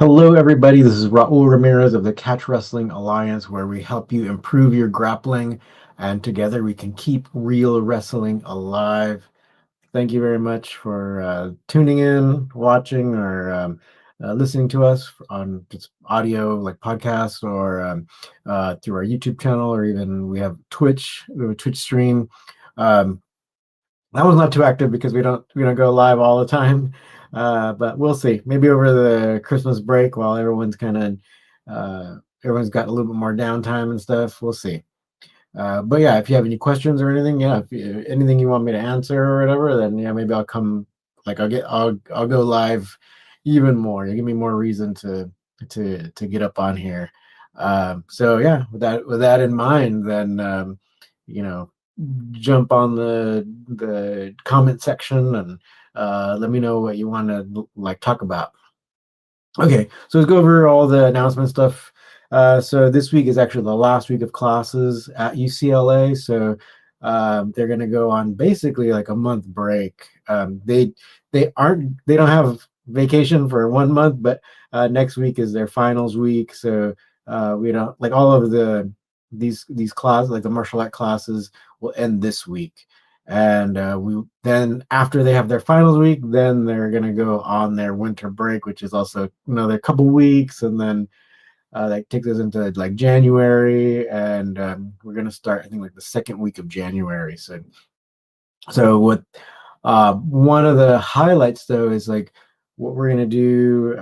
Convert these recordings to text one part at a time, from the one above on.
Hello, everybody. This is Raul Ramirez of the Catch Wrestling Alliance, where we help you improve your grappling, and together we can keep real wrestling alive. Thank you very much for tuning in, watching, or listening to us on just audio, like podcasts, or through our YouTube channel, or even we have Twitch, we have a Twitch stream. Um, that one's not too active because we don't go live all the time, but we'll see. Maybe over the Christmas break, while everyone's got a little bit more downtime and stuff. We'll see. But yeah, if you have any questions or anything, yeah, if anything you want me to answer or whatever, then yeah, maybe I'll come. Like I'll go live even more. You give me more reason to get up on here. So yeah, with that in mind, then you know jump on the comment section and let me know what you want to like talk about. Okay, so let's go over all the announcement stuff. So this week is actually the last week of classes at UCLA. So they're going to go on basically like a month break. They don't have vacation for 1 month, but next week is their finals week. So we don't like all of these classes, like the martial art classes, will end this week. And we then after they have their finals week, then they're gonna go on their winter break, which is also another couple weeks, and then that takes us into like January, and we're gonna start I think like the second week of January. So what one of the highlights though is like what we're gonna do.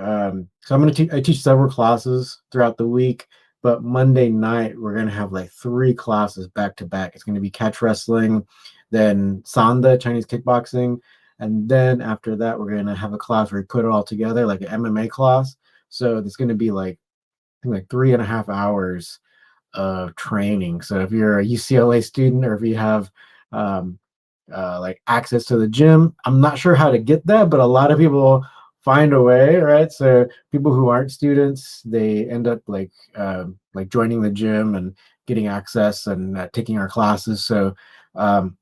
So I teach several classes throughout the week, but Monday night we're gonna have like three classes back to back. It's gonna be catch wrestling, then Sanda Chinese kickboxing, and then after that we're gonna have a class where we put it all together like an MMA class. So it's gonna be like I think like 3.5 hours of training. So if you're a UCLA student or if you have um, like access to the gym. I'm not sure how to get that, but a lot of people find a way, right? So people who aren't students, they end up like joining the gym and getting access and taking our classes. So um,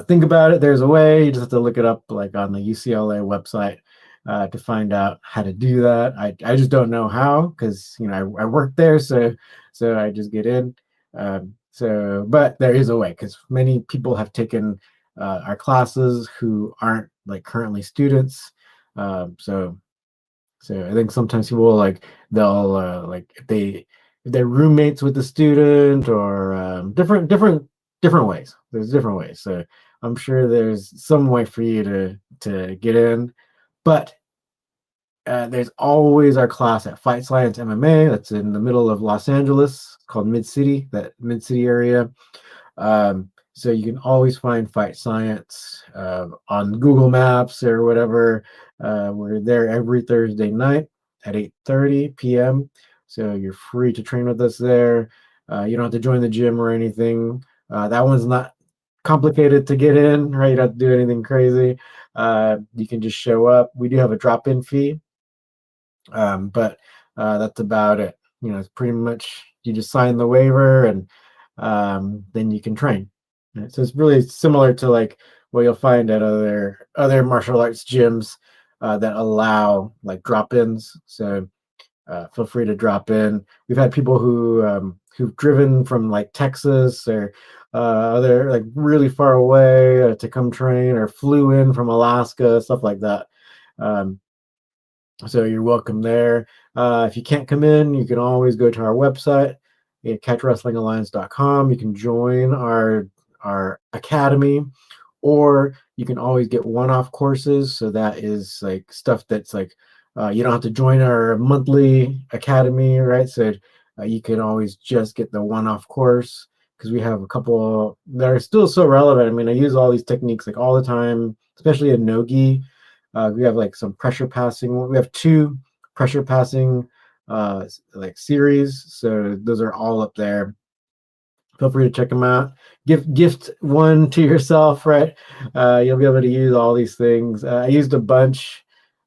think about it. There's a way. You just have to look it up, like on the UCLA website, to find out how to do that. I just don't know how because I work there, so I just get in. But there is a way because many people have taken our classes who aren't like currently students. So I think sometimes people they'll like if they're roommates with the student or different ways. There's different ways. So I'm sure there's some way for you to get in, but there's always our class at Fight Science MMA. That's in the middle of Los Angeles, called Mid City, that Mid City area. So you can always find Fight Science on Google Maps or whatever. We're there every Thursday night at 8:30 p.m. So you're free to train with us there. You don't have to join the gym or anything. That one's not complicated to get in, right? You don't have to do anything crazy. You can just show up. We do have a drop-in fee, but that's about it. It's pretty much you just sign the waiver and then you can train. Right? So it's really similar to like what you'll find at other martial arts gyms that allow like drop-ins. So feel free to drop in. We've had people who've driven from like Texas or other like really far away to come train, or flew in from Alaska, stuff like that. Um, so you're welcome there. If you can't come in, you can always go to our website at catchwrestlingalliance.com. You can join our academy, or you can always get one-off courses. So that is like stuff that's like you don't have to join our monthly academy, right? So you can always just get the one-off course because we have a couple that are still so relevant. I mean, I use all these techniques like all the time, especially in no-gi. We have like some pressure passing. We have two pressure passing like series. So those are all up there. Feel free to check them out. Gift one to yourself, right? You'll be able to use all these things. I used a bunch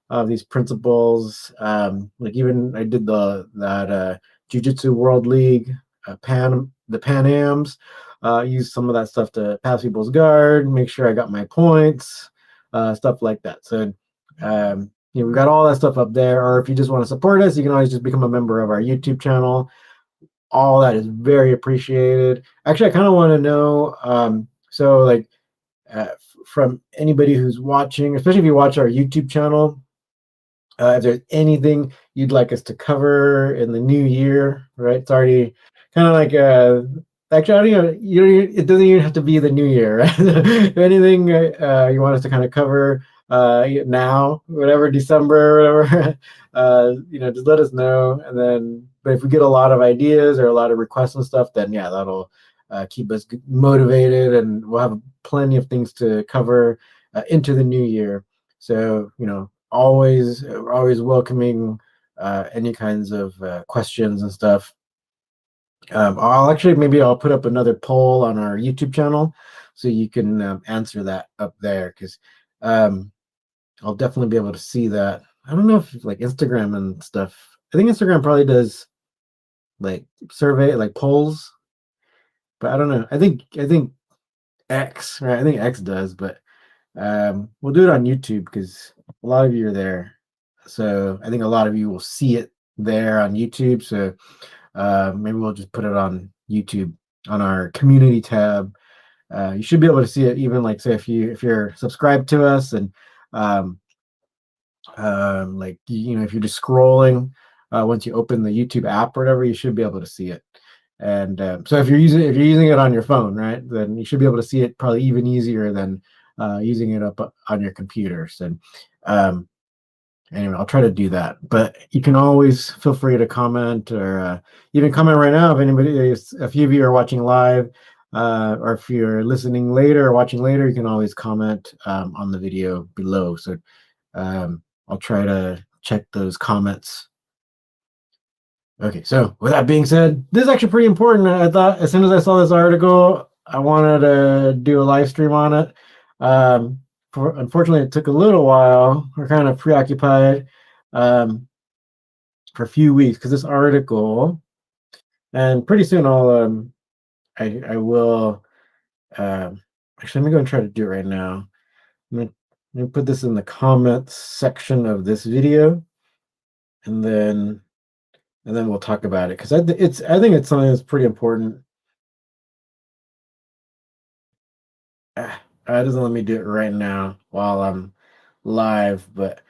of these principles. Like even I did that Jiu-Jitsu World League, the Pan Ams. Used some of that stuff to pass people's guard, make sure I got my points, stuff like that. So we've got all that stuff up there. Or if you just want to support us, you can always just become a member of our YouTube channel. All that is very appreciated. Actually, I kind of want to know, so like from anybody who's watching, especially if you watch our YouTube channel, if there's anything you'd like us to cover in the new year, right? It's already kind of like actually, I don't even, it doesn't even have to be the new year, right? If anything you want us to kind of cover now, whatever, December, whatever, just let us know. And then, but if we get a lot of ideas or a lot of requests and stuff, then yeah, that'll keep us motivated, and we'll have plenty of things to cover into the new year. So, always welcoming any kinds of questions and stuff. Maybe I'll put up another poll on our YouTube channel so you can answer that up there, because I'll definitely be able to see that. I don't know if like Instagram and stuff. I think Instagram probably does like survey, like polls, but I don't know. I think X, right? I think X does, but we'll do it on YouTube because a lot of you are there. So I think a lot of you will see it there on YouTube. So maybe we'll just put it on YouTube on our community tab. You should be able to see it, even like say if you're subscribed to us, and like if you're just scrolling, once you open the YouTube app or whatever, you should be able to see it. And so if you're using it on your phone, right, then you should be able to see it probably even easier than using it up on your computers. And anyway, I'll try to do that. But you can always feel free to comment, or even comment right now if anybody, a few of you are watching live, or if you're listening later or watching later, you can always comment on the video below. So I'll try to check those comments. Okay, so with that being said, this is actually pretty important. I thought as soon as I saw this article, I wanted to do a live stream on it. Unfortunately, it took a little while. We're kind of preoccupied for a few weeks because this article, and pretty soon I will. Actually, let me go and try to do it right now. Let me put this in the comments section of this video, and then we'll talk about it, because I think it's something that's pretty important. It doesn't let me do it right now while I'm live, but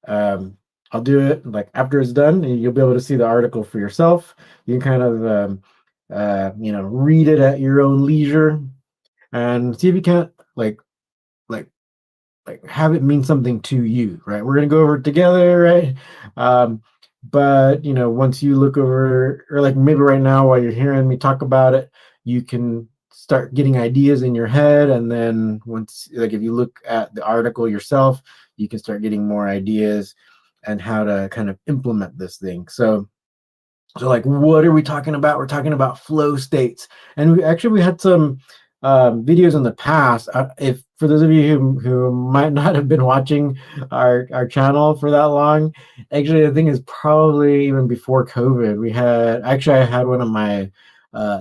I'll do it like after it's done, and you'll be able to see the article for yourself. You can kind of read it at your own leisure and see if you can't like have it mean something to you, right? We're gonna go over it together, right? But once you look over, or like maybe right now while you're hearing me talk about it, you can start getting ideas in your head, and then once, like, if you look at the article yourself, you can start getting more ideas and how to kind of implement this thing. So like, what are we talking about? We're talking about flow states, and we had some videos in the past. If for those of you who might not have been watching our channel for that long, actually, I think it's probably even before COVID. I had one of my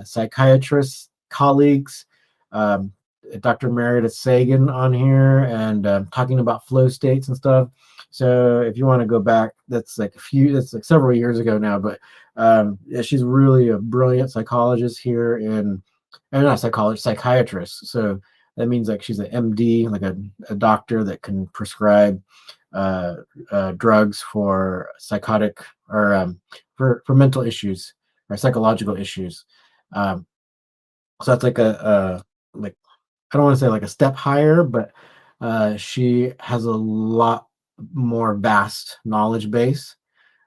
psychiatrist colleagues, Dr. Meredith Sagan, on here, and talking about flow states and stuff. So if you want to go back, that's like several years ago now, but yeah, she's really a brilliant psychologist here not psychologist, psychiatrist. So that means like she's an MD, like a doctor that can prescribe drugs for psychotic, or for mental issues or psychological issues. So that's like like, I don't want to say like a step higher, but she has a lot more vast knowledge base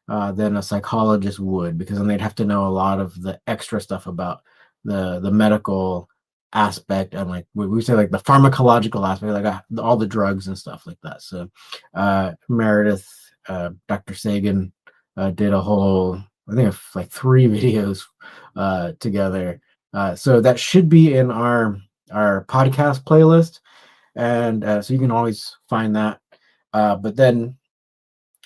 than a psychologist would, because then they'd have to know a lot of the extra stuff about the medical aspect, and like we say, like the pharmacological aspect, like all the drugs and stuff like that. So Meredith, Dr. Sagan, did a whole, I think, like 3 videos together. So that should be in our podcast playlist, and so you can always find that. But then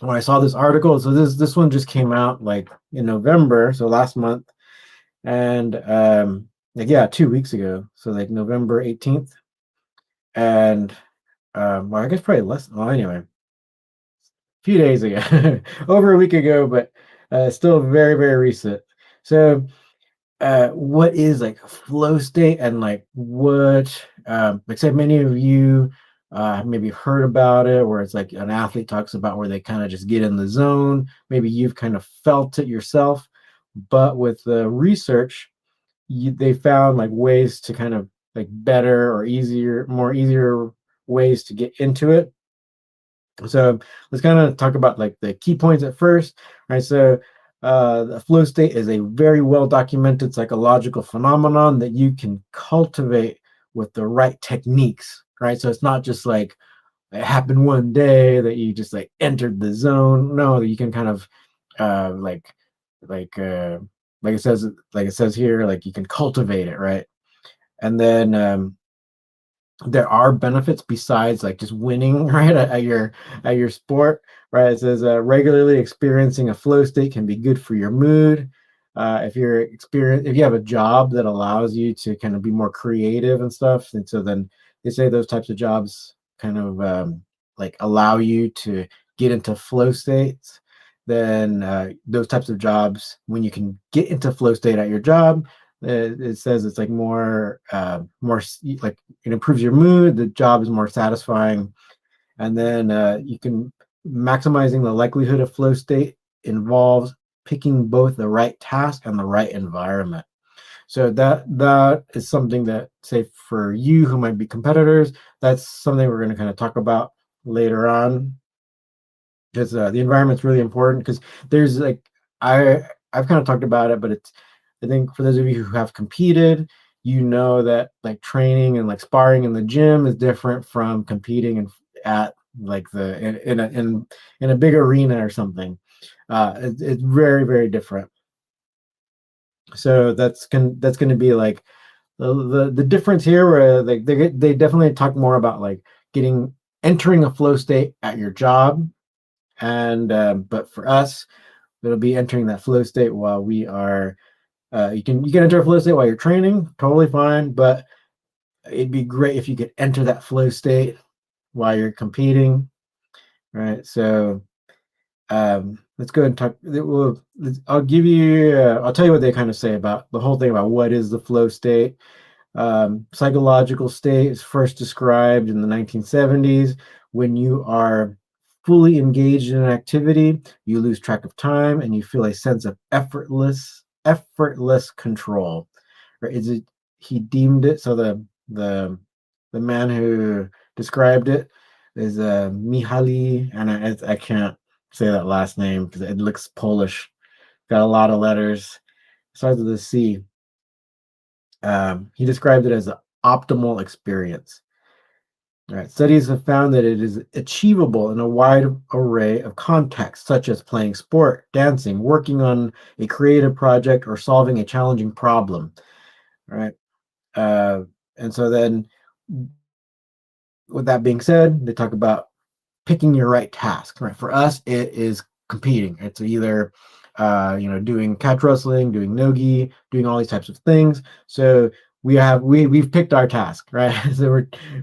when I saw this article, so this one just came out like in November, so last month, and like, yeah, 2 weeks ago, so like November 18th, and well, I guess probably less. Well, anyway, few days ago, over a week ago, but still very, very recent. So, what is like a flow state, and like what, like say many of you maybe heard about it, where it's like an athlete talks about where they kind of just get in the zone. Maybe you've kind of felt it yourself, but with the research, they found like ways to kind of like better or easier, more easier ways to get into it. So let's kind of talk about like the key points at first, right? So the flow state is a very well documented psychological phenomenon that you can cultivate with the right techniques, right? So it's not just like it happened one day that you just like entered the zone. No, you can kind of uh, like like uh, like it says here, like you can cultivate it, right? And then there are benefits besides like just winning right at your sport, right? It says regularly experiencing a flow state can be good for your mood. If you have a job that allows you to kind of be more creative and stuff, and so then they say those types of jobs kind of like allow you to get into flow states. Then those types of jobs, when you can get into flow state at your job, it says it's like more like it improves your mood, the job is more satisfying, and then you can maximizing the likelihood of flow state involves picking both the right task and the right environment. So that is something that, say, for you who might be competitors, that's something we're going to kind of talk about later on, because the environment's really important. Because there's like I've kind of talked about it, but it's, I think for those of you who have competed, you know that like training and like sparring in the gym is different from competing and at like the in a big arena or something. It's very, very different. So that's going to be like the difference here, where like they definitely talk more about like getting entering a flow state at your job, and but for us, it'll be entering that flow state while we are. You can enter a flow state while you're training, totally fine. But it'd be great if you could enter that flow state while you're competing, right? So let's go and talk. I'll give you. I'll tell you what they kind of say about the whole thing about what is the flow state. Psychological state is first described in the 1970s when you are fully engaged in an activity, you lose track of time, and you feel a sense of effortless control. Right? Is it? He deemed it so. The man who described it is Mihaly, and I can't say that last name because it looks Polish. Got a lot of letters. Starts with a C. He described it as the optimal experience. All right. Studies have found that it is achievable in a wide array of contexts, such as playing sport, dancing, working on a creative project, or solving a challenging problem. All right. Uh, and so then, with that being said, they talk about picking your right task. Right. For us, it is competing. It's either doing catch wrestling, doing nogi, doing all these types of things. So we've picked our task, right? So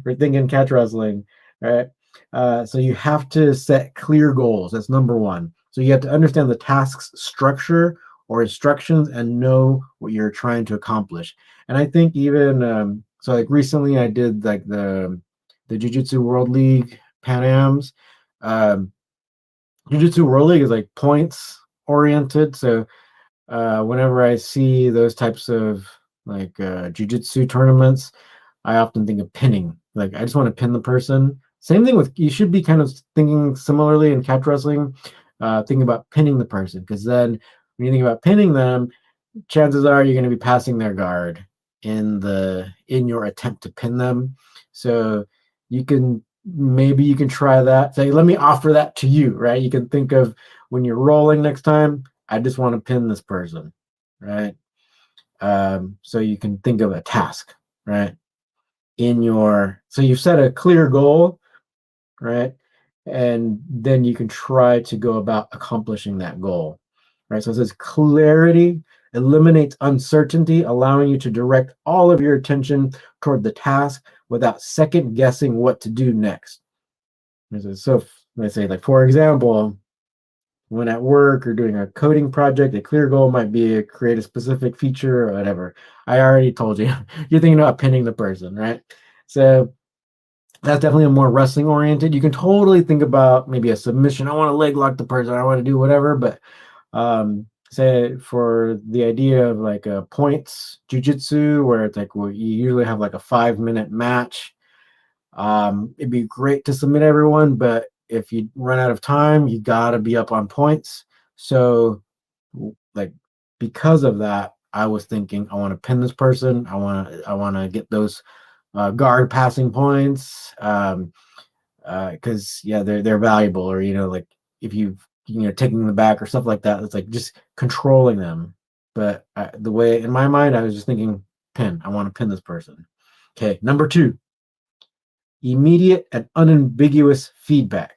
we're thinking catch wrestling, right? So you have to set clear goals. That's number one. So you have to understand the task's structure or instructions and know what you're trying to accomplish. And I think even so, like recently I did like the Jiu-Jitsu World League Pan Ams. Um, Jiu-Jitsu World League is like points oriented. So whenever I see those types of like jiu-jitsu tournaments, I often think of pinning. Like I just want to pin the person. Same thing with, you should be kind of thinking similarly in catch wrestling, thinking about pinning the person, because then when you think about pinning them, chances are you're going to be passing their guard in your attempt to pin them. So maybe you can try that. Say, let me offer that to you, right? You can think of when you're rolling next time, I just want to pin this person, right? So you can think of a task, right? So you set a clear goal, right? And then you can try to go about accomplishing that goal, right? So it says clarity eliminates uncertainty, allowing you to direct all of your attention toward the task without second guessing what to do next. So let's say, like, for example, when at work or doing a coding project, a clear goal might be to create a specific feature or whatever. I already told you, you're thinking about pinning the person, right? So that's definitely a more wrestling oriented. You can totally think about maybe a submission. I want to leg lock the person. I want to do whatever, but say for the idea of like a points jujitsu, where it's like, well, you usually have like a 5 minute match. It'd be great to submit everyone, but if you run out of time, you gotta be up on points. So, like, because of that, I was thinking, I want to pin this person. I want to get those guard passing points. Because yeah, they're valuable, or like if taking them back or stuff like that. It's like just controlling them. But the way in my mind, I was just thinking, pin. I want to pin this person. Okay, number two, immediate and unambiguous feedback.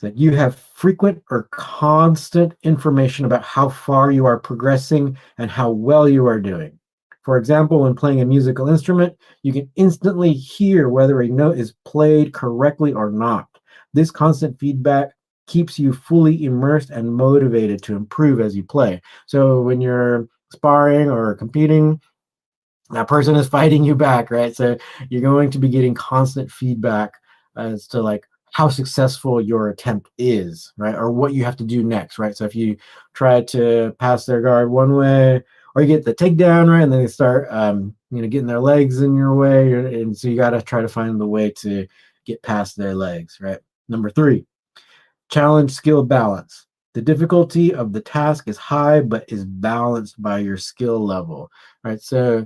That you have frequent or constant information about how far you are progressing and how well you are doing. For example, when playing a musical instrument, you can instantly hear whether a note is played correctly or not. This constant feedback keeps you fully immersed and motivated to improve as you play. So when you're sparring or competing, that person is fighting you back, right? So you're going to be getting constant feedback as to like how successful your attempt is, right? Or what you have to do next, right? So if you try to pass their guard one way, or you get the takedown, right, and then they start, getting their legs in your way, and so you got to try to find the way to get past their legs, right? Number three, challenge skill balance. The difficulty of the task is high, but is balanced by your skill level, right? So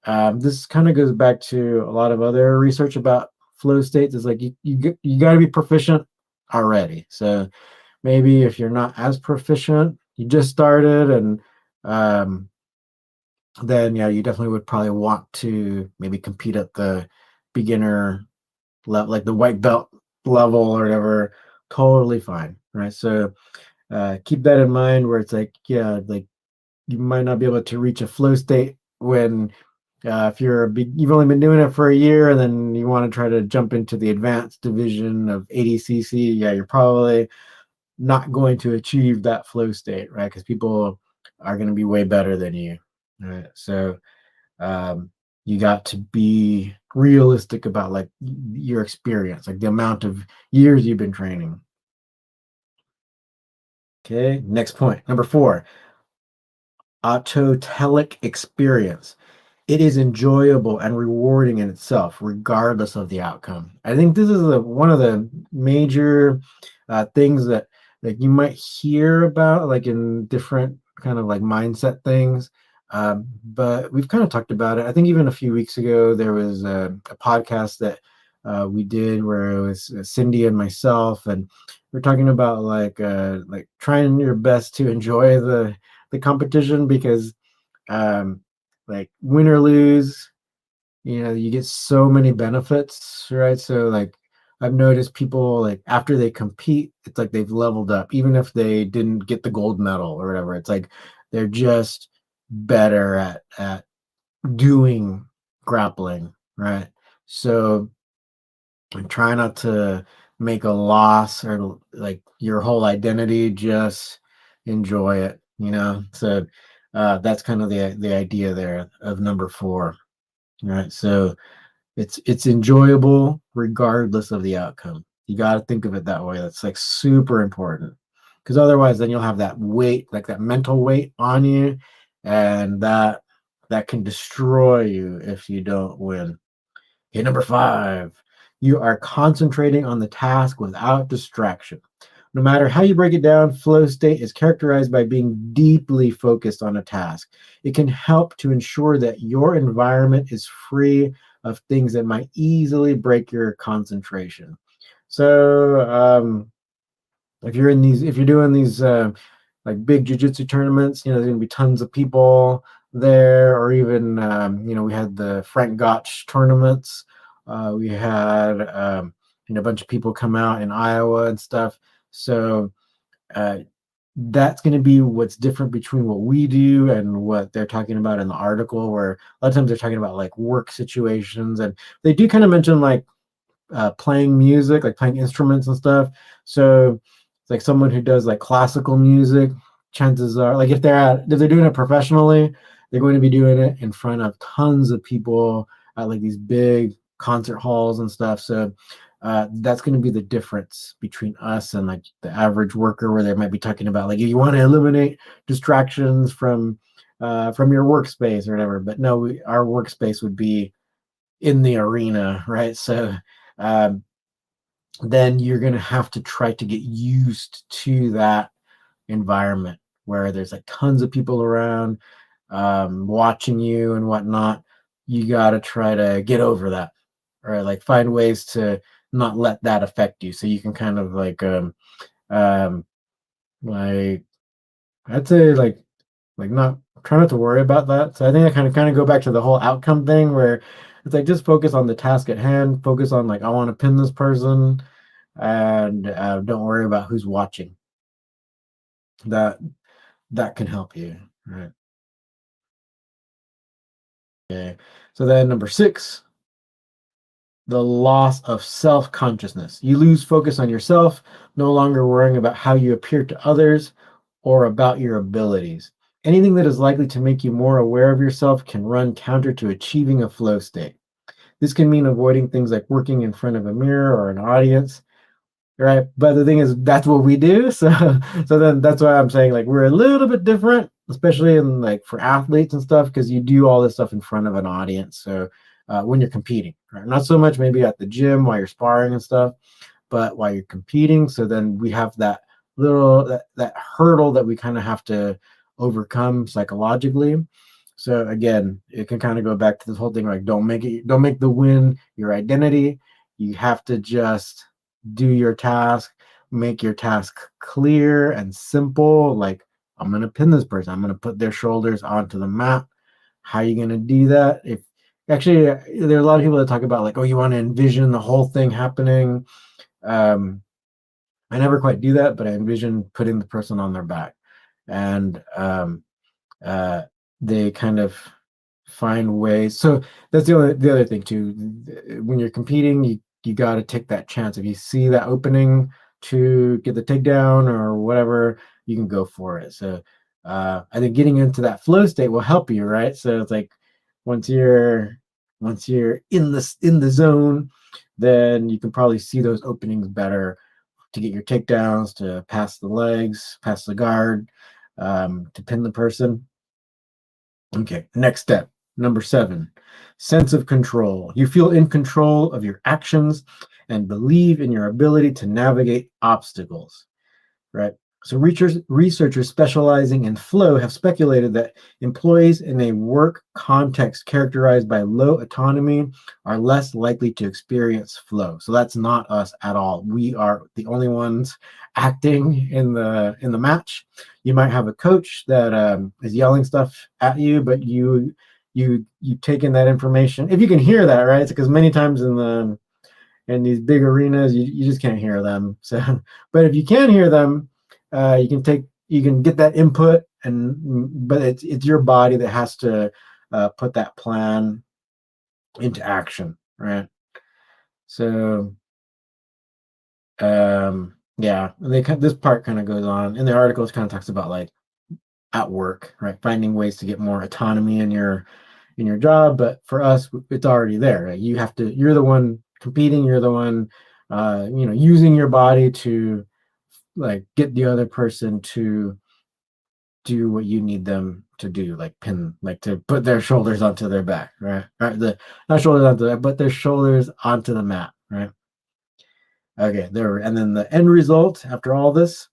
this kind of goes back to a lot of other research about flow states. Is like you got to be proficient already. So maybe if you're not as proficient, you just started, and um, then yeah, you definitely would probably want to maybe compete at the beginner level, like the white belt level or whatever. Totally fine, right? So keep that in mind. Where it's like, yeah, like you might not be able to reach a flow state when if you've only been doing it for a year, and then you want to try to jump into the advanced division of ADCC, yeah, you're probably not going to achieve that flow state, right? Because people are going to be way better than you, right? So um, you got to be realistic about like your experience, like the amount of years you've been training. Okay, next point, number four, autotelic experience. It is enjoyable and rewarding in itself, regardless of the outcome. I think this is one of the major things that you might hear about, like in different kind of like mindset things. But we've kind of talked about it. I think even a few weeks ago there was a podcast that we did where it was Cindy and myself, and we're talking about like trying your best to enjoy the competition, because um, like win or lose, you get so many benefits, right? So like I've noticed people like after they compete, it's like they've leveled up, even if they didn't get the gold medal or whatever. It's like they're just better at doing grappling, right? So and try not to make a loss or like your whole identity, just enjoy it. So that's kind of the idea there of number four, right? So it's enjoyable regardless of the outcome. You got to think of it that way. That's like super important, because otherwise then you'll have that weight, like that mental weight on you, and that can destroy you if you don't win. Okay, number five, you are concentrating on the task without distraction. No matter how you break it down, flow state is characterized by being deeply focused on a task. It can help to ensure that your environment is free of things that might easily break your concentration. So, if you're doing these like big jujitsu tournaments, there's going to be tons of people there, or even we had the Frank Gotch tournaments. We had a bunch of people come out in Iowa and stuff. So uh, that's going to be what's different between what we do and what they're talking about in the article, where a lot of times they're talking about like work situations, and they do kind of mention like playing music, like playing instruments and stuff. So it's like someone who does like classical music, chances are like if they're doing it professionally, they're going to be doing it in front of tons of people at like these big concert halls and stuff. So that's going to be the difference between us and like the average worker, where they might be talking about like you want to eliminate distractions from your workspace or whatever. But no, our workspace would be in the arena, right? So um, then you're going to have to try to get used to that environment where there's like tons of people around watching you and whatnot. You got to try to get over that, or like find ways to not let that affect you, so you can kind of um like I'd say like not try not to worry about that. So I think I kind of go back to the whole outcome thing, where it's like just focus on the task at hand, focus on like I want to pin this person, and don't worry about who's watching. That that can help you, right? Okay. So then number 6, the loss of self-consciousness. You lose focus on yourself, no longer worrying about how you appear to others or about your abilities. Anything that is likely to make you more aware of yourself can run counter to achieving a flow state. This can mean avoiding things like working in front of a mirror or an audience, right? But the thing is, that's what we do. So then that's why I'm saying like we're a little bit different, especially in like for athletes and stuff, because you do all this stuff in front of an audience. So when you're competing, right? Not so much maybe at the gym while you're sparring and stuff, but while you're competing. So then we have that that hurdle that we kind of have to overcome psychologically. So again, it can kind of go back to this whole thing like don't make the win your identity. You have to just do your task, make your task clear and simple. Like I'm gonna pin this person, I'm gonna put their shoulders onto the mat. How are you gonna do that? If actually there are a lot of people that talk about like, oh, you want to envision the whole thing happening. Um, I never quite do that, but I envision putting the person on their back, and uh, they kind of find ways. So that's the other thing too. When you're competing, you got to take that chance. If you see that opening to get the takedown or whatever, you can go for it. So I think getting into that flow state will help you, right? So it's like once you're in the zone, then you can probably see those openings better to get your takedowns, to pass the legs, pass the guard, to pin the person. Okay, next step, number 7, sense of control. You feel in control of your actions and believe in your ability to navigate obstacles, right? So researchers specializing in flow have speculated that employees in a work context characterized by low autonomy are less likely to experience flow. So that's not us at all. We are the only ones acting in the match. You might have a coach that is yelling stuff at you, but you take in that information. If you can hear that, right? Because many times in these big arenas, you just can't hear them. So, but if you can hear them, you can get that input, but it's your body that has to put that plan into action, right? So yeah, this part kind of goes on in the article. It kind of talks about like at work, right? Finding ways to get more autonomy in your job, but for us, it's already there. Right? You're the one competing. You're the one, using your body to like get the other person to do what you need them to do, like like to put their shoulders onto their back, right? Right, the not shoulders onto that, but their shoulders onto the mat, right? Okay, there. And then the end result after all this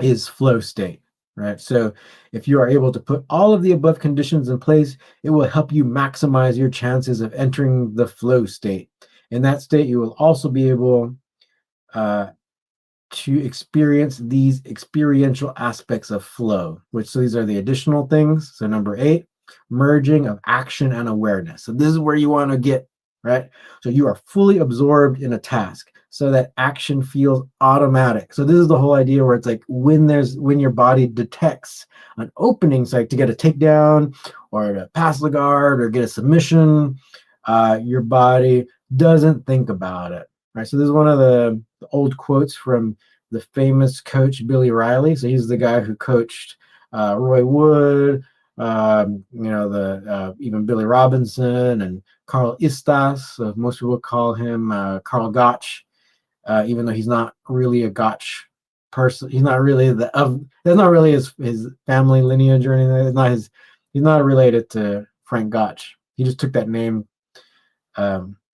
is flow state, right? So if you are able to put all of the above conditions in place, it will help you maximize your chances of entering the flow state. In that state, you will also be able uh, to experience these experiential aspects of flow, which so these are the additional things. So number 8, merging of action and awareness. So this is where you want to get, right? So you are fully absorbed in a task so that action feels automatic. So this is the whole idea where it's like when your body detects an opening, so like to get a takedown or to pass the guard or get a submission, your body doesn't think about it. Right. So this is one of the old quotes from the famous coach Billy Riley. So he's the guy who coached Roy Wood, the even Billy Robinson and Carl Istas. So most people call him Carl Gotch, even though he's not really a Gotch person. He's not really that's not really his family lineage or anything. It's not his. He's not related to Frank Gotch. He just took that name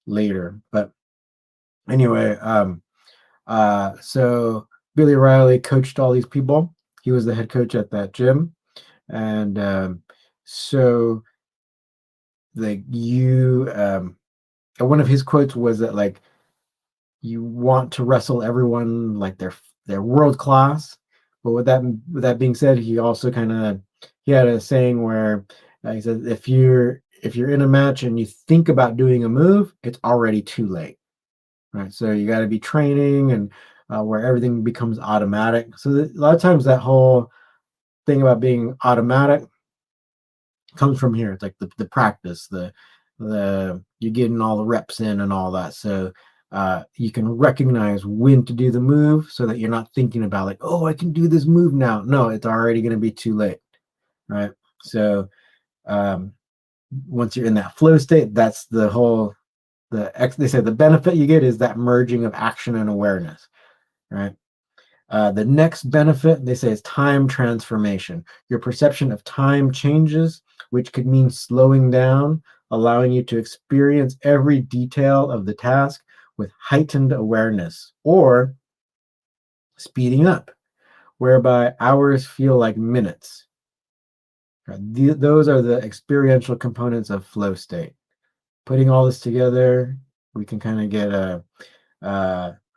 later. But anyway, so Billy Riley coached all these people. He was the head coach at that gym, and so like one of his quotes was that like you want to wrestle everyone like they're world class. But with that being said, he also he had a saying where he said if you're in a match and you think about doing a move, it's already too late. Right, so you got to be training and where everything becomes automatic. So a lot of times that whole thing about being automatic comes from here. It's like the practice, the you're getting all the reps in and all that. So you can recognize when to do the move, so that you're not thinking about like, oh, I can do this move now. No, it's already going to be too late, right? So once you're in that flow state, that's the whole they say the benefit you get is that merging of action and awareness, right? The next benefit they say is time transformation. Your perception of time changes, which could mean slowing down, allowing you to experience every detail of the task with heightened awareness, or speeding up, whereby hours feel like minutes. Right? Those are the experiential components of flow state. Putting all this together, we can kind of get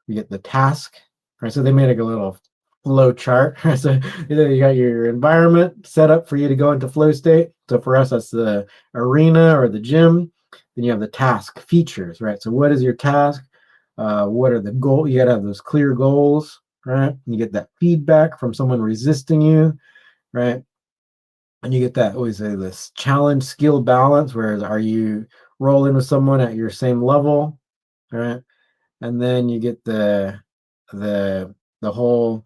we get the task, right? So they made like a little flow chart. So you got your environment set up for you to go into flow state. So for us, that's the arena or the gym. Then you have the task features, right? So what is your task? What are the goals? You got to have those clear goals, right? You get that feedback from someone resisting you, right? And you get that always say this challenge skill balance. Whereas are you rolling with someone at your same level, right? And then you get the whole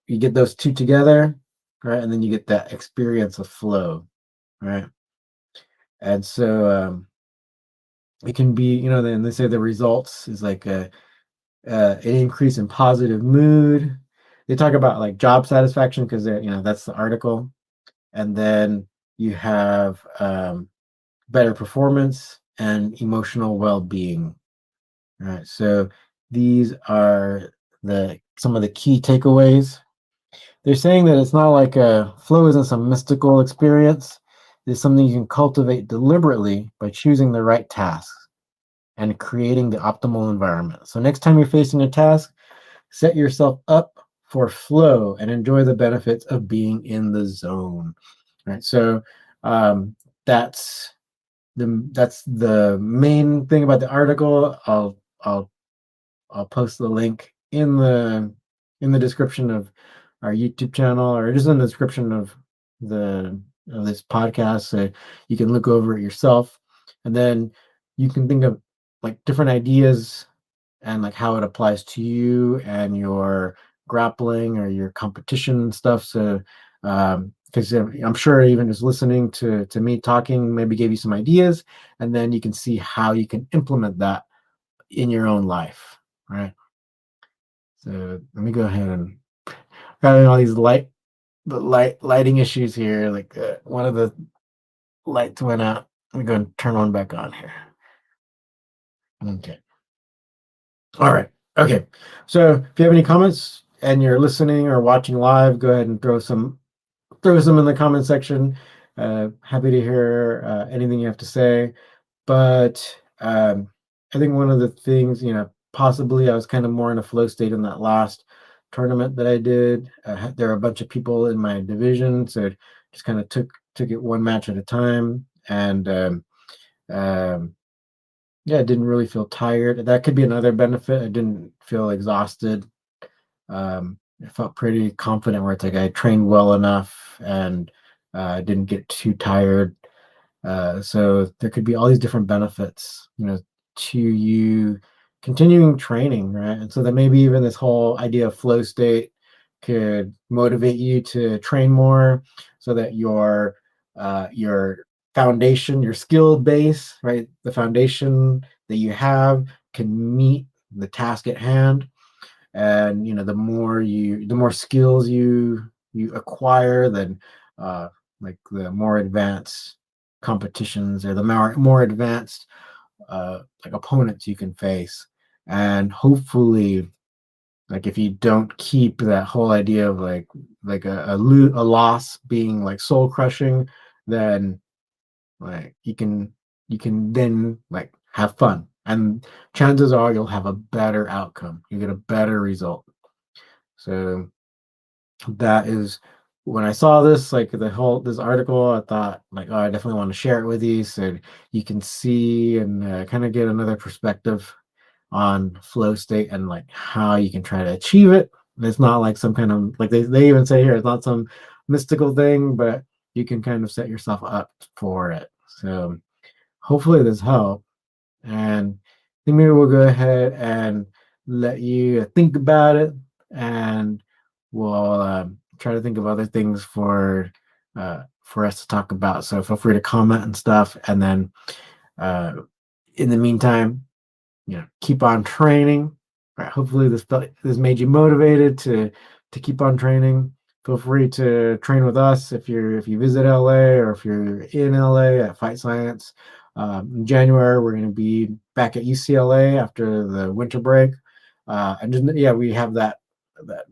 you get those two together, right? And then you get that experience of flow, right? And so it can be, then they say the results is like an increase in positive mood. They talk about like job satisfaction because that's the article. And then you have better performance and emotional well-being. Right. So these are some of the key takeaways. They're saying that it's not like a flow isn't some mystical experience. It's something you can cultivate deliberately by choosing the right tasks and creating the optimal environment. So next time you're facing a task, set yourself up for flow and enjoy the benefits of being in the zone. Right. So that's the main thing about the article. I'll post the link in the description of our YouTube channel, or just in the description of this podcast, so you can look over it yourself, and then you can think of like different ideas and like how it applies to you and your grappling or your competition stuff. So because I'm sure even just listening to me talking maybe gave you some ideas, and then you can see how you can implement that in your own life, right? So let me go ahead and having all these lighting issues here. Like one of the lights went out. Let me go and turn one back on here. Okay. All right. Okay. So if you have any comments and you're listening or watching live, go ahead and throw some in the comment section. Happy to hear anything you have to say. But I think one of the things, possibly I was kind of more in a flow state in that last tournament that I did. There are a bunch of people in my division, so just kind of took it one match at a time, and yeah, I didn't really feel tired. That could be another benefit. I didn't feel exhausted. I felt pretty confident where it's like I trained well enough and didn't get too tired. So there could be all these different benefits, to you continuing training, right? And so that maybe even this whole idea of flow state could motivate you to train more, so that your foundation, your skill base, right, the foundation that you have can meet the task at hand. And the more skills you acquire, then like the more advanced competitions, or the more advanced like opponents you can face. And hopefully, like if you don't keep that whole idea of like a loss being like soul crushing, then like you can then like have fun, and chances are you'll have a better outcome, you get a better result. So that is, when I saw this, like the whole this article, I thought like, oh, I definitely want to share it with you so you can see and kind of get another perspective on flow state and like how you can try to achieve it. And it's not like some kind of, like they even say here, it's not some mystical thing, but you can kind of set yourself up for it. So hopefully this helped. And I think maybe we'll go ahead and let you think about it, and we'll try to think of other things for us to talk about. So feel free to comment and stuff. And then uh, in the meantime, keep on training. Right, hopefully this made you motivated to keep on training. Feel free to train with us if you visit LA, or if you're in LA at Fight Science. In January, we're going to be back at UCLA after the winter break, and just, yeah, we have that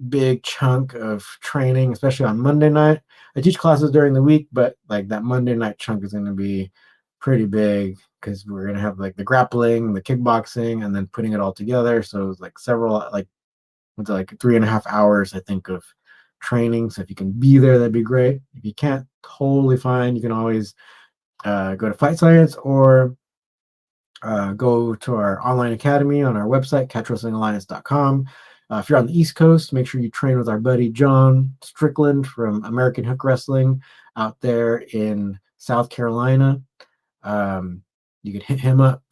big chunk of training, especially on Monday night. I teach classes during the week, but like that Monday night chunk is going to be pretty big, because we're gonna have like the grappling, the kickboxing, and then putting it all together. So it's like several, like it's like 3.5 hours, I think, of training. So if you can be there, that'd be great. If you can't, totally fine. You can always go to Fight Science, or go to our online academy on our website, catchwrestlingalliance.com. If you're on the East Coast, make sure you train with our buddy John Strickland from American Hook Wrestling out there in South Carolina. You can hit him up.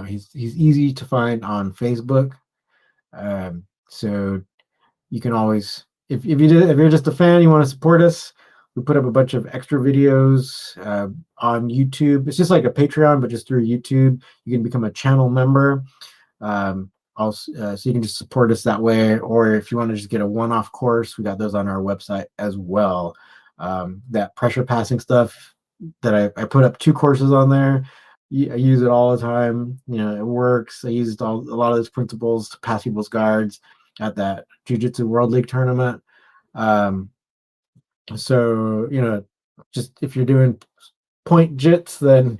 He's easy to find on Facebook. So you can always, if you're just a fan, you want to support us, we put up a bunch of extra videos on YouTube. It's just like a Patreon, but just through YouTube. You can become a channel member. Also, so you can just support us that way. Or if you want to just get a one-off course, we got those on our website as well. That pressure passing stuff that I put up 2 courses on there. I use it all the time. It works. I used a lot of those principles to pass people's guards at that Jiu-Jitsu World League tournament. So just if you're doing point jits, then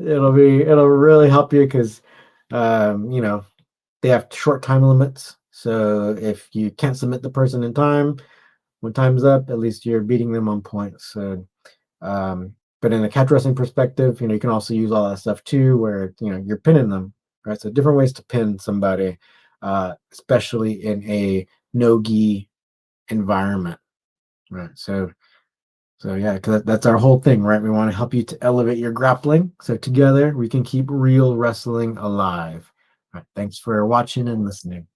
it'll really help you, because they have short time limits. So if you can't submit the person in time, when time's up, at least you're beating them on points. So but in a catch wrestling perspective, you can also use all that stuff too, where you're pinning them, right? So different ways to pin somebody, especially in a no-gi environment, right? So yeah, because that's our whole thing, right? We want to help you to elevate your grappling, so together we can keep real wrestling alive. All right, thanks for watching and listening.